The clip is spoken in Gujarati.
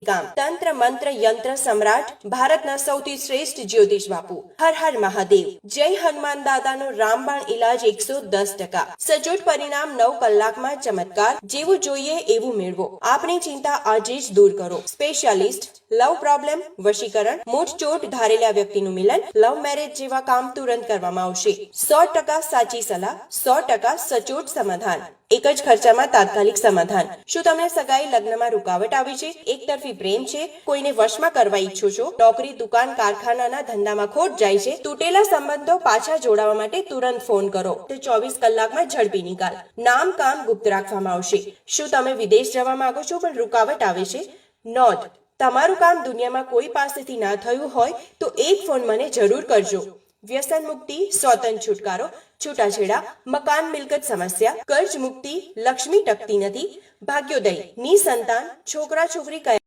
ગામ તંત્ર મંત્ર યંત્ર સમ્રાટ ભારતના સૌથી શ્રેષ્ઠ જ્યોતિષ બાપુ હર હર મહાદેવ જય હનુમાન દાદાનો રામબાણ ઇલાજ 110%. સચોટ પરિણામ 9 કલાકમાં ચમત્કાર જેવું જોઈએ એવું મેળવો. આપની ચિંતા આજે જ દૂર કરો. સ્પેશિયાલિસ્ટ લવ પ્રોબ્લેમ, વશીકરણ, મૂઠચોટ, ધારેલા વ્યક્તિનું મિલન, લવ મેરેજ જેવા કામ તુરંત કરવામાં આવશે. 100% સાચી સલાહ, 100% સચોટ સમાધાન, એક જ ખર્ચામાં તાત્કાલિક સમાધાન. શું તમને સગાઈ લગ્નમાં રૂકાવટ આવી છે? એકતરફી પ્રેમ છે? કોઈને વશમાં કરવા ઈચ્છો છો? નોકરી, દુકાન, કારખાનાના ધંધામાં ખોટ જાય છે? તૂટેલા સંબંધો પાછા જોડાવા માટે તુરંત ફોન કરો. તો 24 કલાકમાં ઝડપી નિકાલ. નામ કામ ગુપ્ત રાખવામાં આવશે. શું તમે વિદેશ જવા માંગો છો પણ રૂકાવટ આવે છે? નોંધ: તમારું કામ દુનિયામાં કોઈ પાસેથી ના થયું હોય તો એક ફોન મને જરૂર કરજો. વ્યસન મુક્તિ, સ્વતંત્ર છુટકારો, છૂટાછેડા, મકાન મિલકત સમસ્યા, કર્જ મુક્તિ, લક્ષ્મી ટકતી નથી, ભાગ્યોદય, નિસંતાન, છોકરા છોકરી કયા